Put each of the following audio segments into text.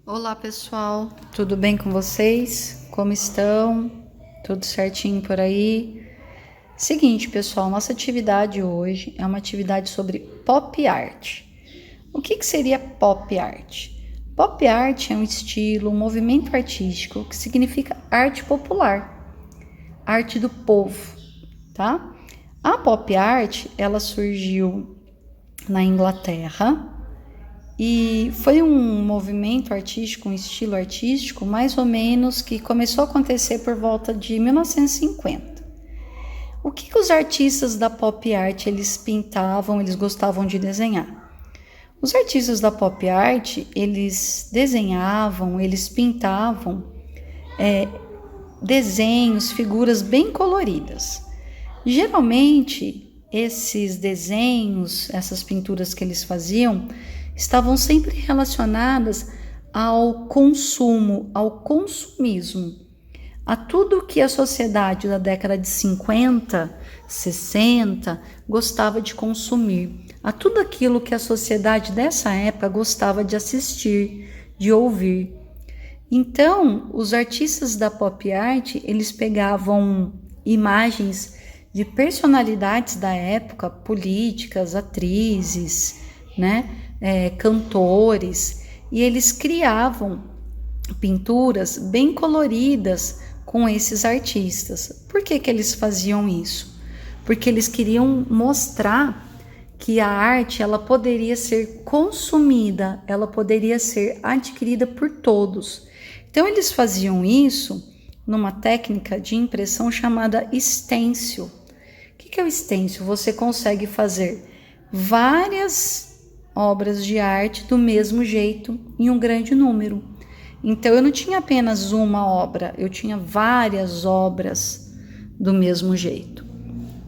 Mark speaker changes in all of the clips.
Speaker 1: Olá pessoal, tudo bem com vocês? Como estão? Tudo certinho por aí? Seguinte pessoal, nossa atividade hoje é uma atividade sobre pop art. O que seria pop art? Pop art é um estilo, um movimento artístico que significa arte popular, arte do povo, tá? A pop art, ela surgiu na Inglaterra, e foi um movimento artístico, um estilo artístico, mais ou menos, que começou a acontecer por volta de 1950. O que os artistas da pop art eles pintavam, eles gostavam de desenhar? Os artistas da pop art, eles desenhavam, eles pintavam desenhos, figuras bem coloridas. Geralmente, esses desenhos, essas pinturas que eles faziam, estavam sempre relacionadas ao consumo, ao consumismo, a tudo que a sociedade da década de 50, 60 gostava de consumir, a tudo aquilo que a sociedade dessa época gostava de assistir, de ouvir. Então, os artistas da pop art, eles pegavam imagens de personalidades da época, políticas, atrizes, né? Cantores, e eles criavam pinturas bem coloridas com esses artistas. Por que eles faziam isso? Porque eles queriam mostrar que a arte ela poderia ser consumida, ela poderia ser adquirida por todos. Então eles faziam isso numa técnica de impressão chamada stencil. O que é o stencil? Você consegue fazer várias obras de arte do mesmo jeito em um grande número. Então eu não tinha apenas uma obra, eu tinha várias obras do mesmo jeito,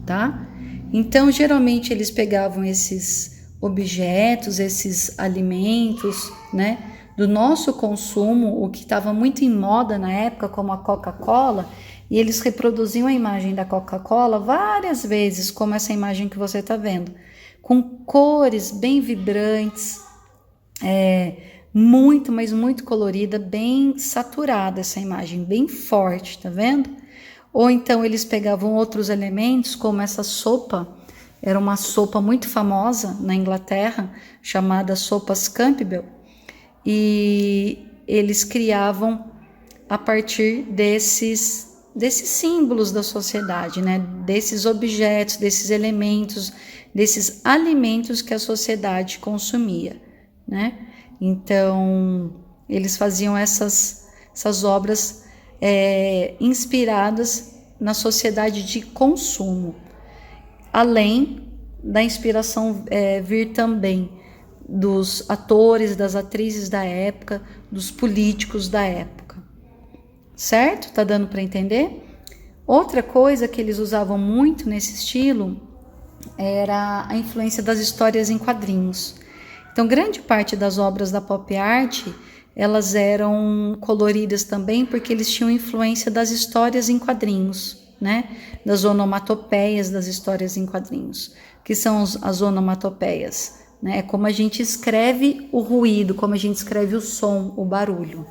Speaker 1: tá? Então geralmente eles pegavam esses objetos, esses alimentos, né, do nosso consumo, o que estava muito em moda na época, como a Coca-Cola, e eles reproduziam a imagem da Coca-Cola várias vezes, como essa imagem que você está vendo, com cores bem vibrantes, muito, mas muito colorida, bem saturada essa imagem, bem forte, tá vendo? Ou então eles pegavam outros elementos, como essa sopa, era uma sopa muito famosa na Inglaterra, chamada sopas Campbell, e eles criavam a partir desses símbolos da sociedade, né? Desses objetos, desses elementos, desses alimentos que a sociedade consumia, né? Então, eles faziam essas obras inspiradas na sociedade de consumo, além da inspiração vir também dos atores, das atrizes da época, dos políticos da época. Certo? Tá dando para entender? Outra coisa que eles usavam muito nesse estilo era a influência das histórias em quadrinhos. Então, grande parte das obras da pop art, elas eram coloridas também porque eles tinham influência das histórias em quadrinhos, né? Das onomatopeias das histórias em quadrinhos. Que são as onomatopeias? Né? É como a gente escreve o ruído, como a gente escreve o som, o barulho.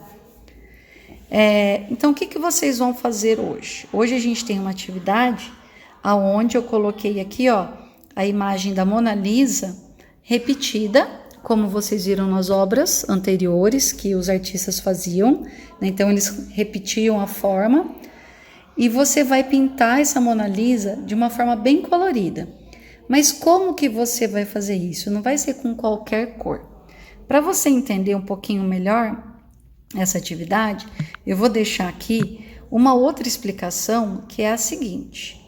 Speaker 1: Então, o que vocês vão fazer hoje? Hoje a gente tem uma atividade onde eu coloquei aqui, ó, a imagem da Mona Lisa repetida, como vocês viram nas obras anteriores que os artistas faziam, né? Então eles repetiam a forma, e você vai pintar essa Mona Lisa de uma forma bem colorida. Mas como que você vai fazer isso? Não vai ser com qualquer cor. Para você entender um pouquinho melhor essa atividade, eu vou deixar aqui uma outra explicação, que é a seguinte.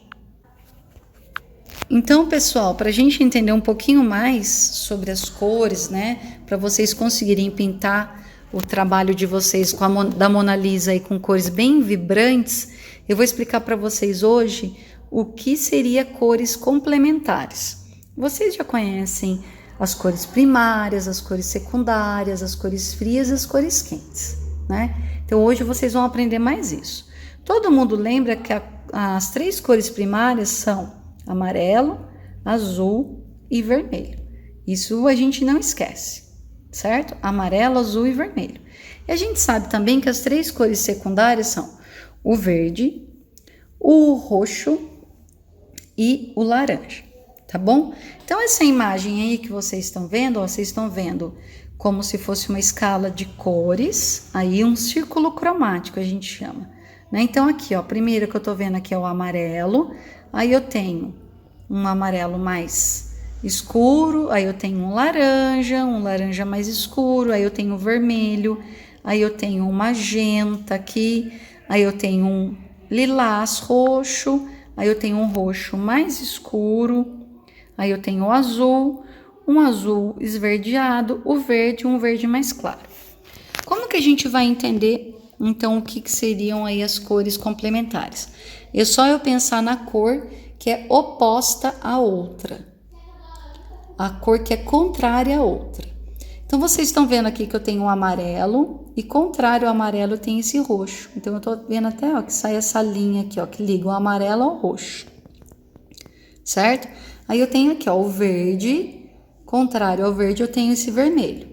Speaker 1: Então, pessoal, para a gente entender um pouquinho mais sobre as cores, né, para vocês conseguirem pintar o trabalho de vocês da Mona Lisa e com cores bem vibrantes, eu vou explicar para vocês hoje o que seria cores complementares. Vocês já conhecem as cores primárias, as cores secundárias, as cores frias e as cores quentes, né? Então hoje vocês vão aprender mais isso. Todo mundo lembra que as três cores primárias são amarelo, azul e vermelho. Isso a gente não esquece, certo? Amarelo, azul e vermelho. E a gente sabe também que as 3 cores secundárias são o verde, o roxo e o laranja, tá bom? Então, essa imagem aí que vocês estão vendo, ó, vocês estão vendo como se fosse uma escala de cores, aí um círculo cromático a gente chama, né? Então, aqui, ó, primeiro que eu tô vendo aqui é o amarelo, aí eu tenho um amarelo mais escuro, aí eu tenho um laranja mais escuro, aí eu tenho vermelho, aí eu tenho um magenta aqui, aí eu tenho um lilás roxo, aí eu tenho um roxo mais escuro, aí eu tenho o azul, um azul esverdeado, o verde, um verde mais claro. Como que a gente vai entender, então, o que seriam aí as cores complementares? É só eu pensar na cor que é oposta à outra, a cor que é contrária à outra. Então, vocês estão vendo aqui que eu tenho um amarelo e contrário ao amarelo tem esse roxo. Então, eu tô vendo até, ó, que sai essa linha aqui, ó, que liga o amarelo ao roxo, certo? Aí eu tenho aqui, ó, o verde, contrário ao verde eu tenho esse vermelho.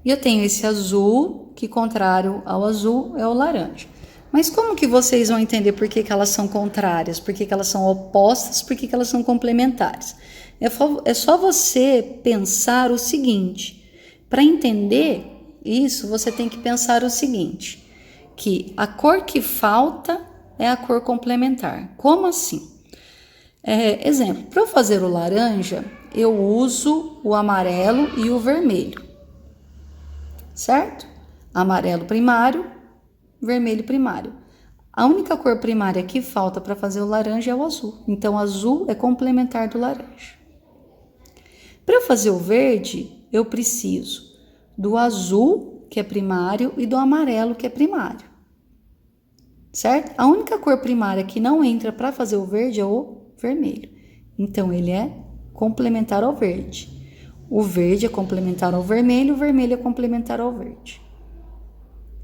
Speaker 1: E eu tenho esse azul, que contrário ao azul é o laranja. Mas como que vocês vão entender por que elas são contrárias, por que elas são opostas, por que elas são complementares? É só você pensar o seguinte, para entender isso, você tem que pensar o seguinte, que a cor que falta é a cor complementar. Como assim? Exemplo, para eu fazer o laranja, eu uso o amarelo e o vermelho, certo? Amarelo primário, vermelho primário. A única cor primária que falta para fazer o laranja é o azul. Então, o azul é complementar do laranja. Para eu fazer o verde, eu preciso do azul, que é primário, e do amarelo, que é primário. Certo? A única cor primária que não entra para fazer o verde é o vermelho. Então, ele é complementar ao verde. O verde é complementar ao vermelho, o vermelho é complementar ao verde.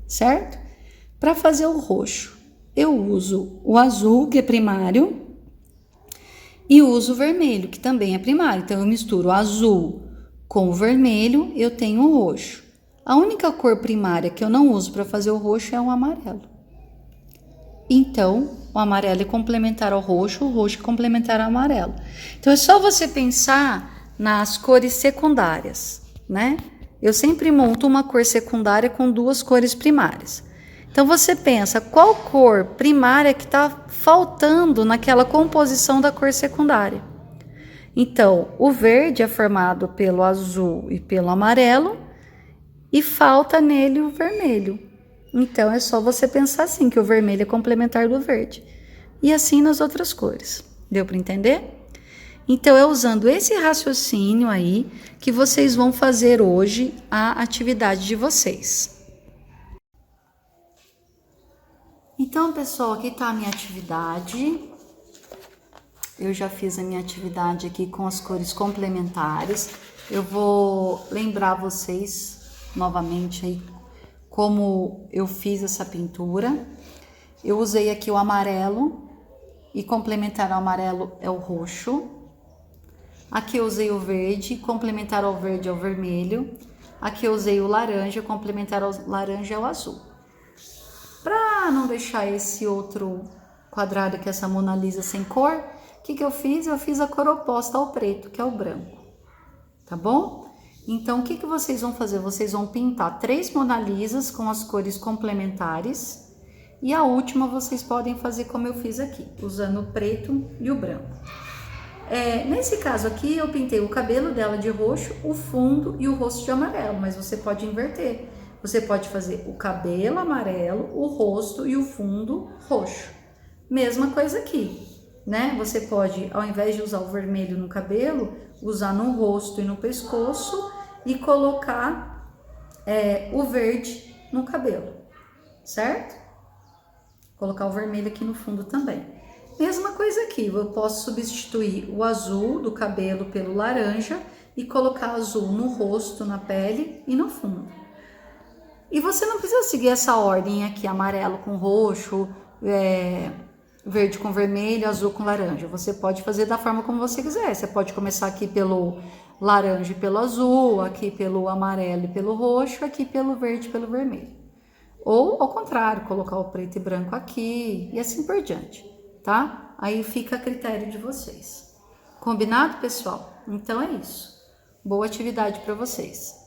Speaker 1: Certo? Para fazer o roxo, eu uso o azul, que é primário, e uso o vermelho, que também é primário. Então, eu misturo o azul com o vermelho, eu tenho o roxo. A única cor primária que eu não uso para fazer o roxo é o amarelo. Então, o amarelo é complementar ao roxo, o roxo é complementar ao amarelo. Então, é só você pensar nas cores secundárias, né? Eu sempre monto uma cor secundária com 2 cores primárias. Então, você pensa qual cor primária que está faltando naquela composição da cor secundária. Então, o verde é formado pelo azul e pelo amarelo e falta nele o vermelho. Então, é só você pensar assim, que o vermelho é complementar do verde. E assim nas outras cores. Deu para entender? Então, é usando esse raciocínio aí que vocês vão fazer hoje a atividade de vocês. Então, pessoal, aqui está a minha atividade. Eu já fiz a minha atividade aqui com as cores complementares. Eu vou lembrar vocês novamente aí como eu fiz essa pintura. Eu usei aqui o amarelo e complementar ao amarelo é o roxo. Aqui eu usei o verde, complementar ao verde é o vermelho. Aqui eu usei o laranja, complementar ao laranja é o azul. Para não deixar esse outro quadrado aqui, essa Mona Lisa sem cor, o que eu fiz? Eu fiz a cor oposta ao preto, que é o branco, tá bom? Então, o que vocês vão fazer? Vocês vão pintar 3 Mona Lisas com as cores complementares e a última vocês podem fazer como eu fiz aqui, usando o preto e o branco. Nesse caso aqui, eu pintei o cabelo dela de roxo, o fundo e o rosto de amarelo, mas você pode inverter. Você pode fazer o cabelo amarelo, o rosto e o fundo roxo. Mesma coisa aqui, né? Você pode, ao invés de usar o vermelho no cabelo, usar no rosto e no pescoço e colocar o verde no cabelo, certo? Colocar o vermelho aqui no fundo também. Mesma coisa aqui, eu posso substituir o azul do cabelo pelo laranja e colocar azul no rosto, na pele e no fundo. E você não precisa seguir essa ordem aqui, amarelo com roxo, verde com vermelho, azul com laranja. Você pode fazer da forma como você quiser. Você pode começar aqui pelo laranja pelo azul, aqui pelo amarelo e pelo roxo, aqui pelo verde e pelo vermelho. Ou, ao contrário, colocar o preto e branco aqui e assim por diante, tá? Aí fica a critério de vocês. Combinado, pessoal? Então é isso. Boa atividade para vocês.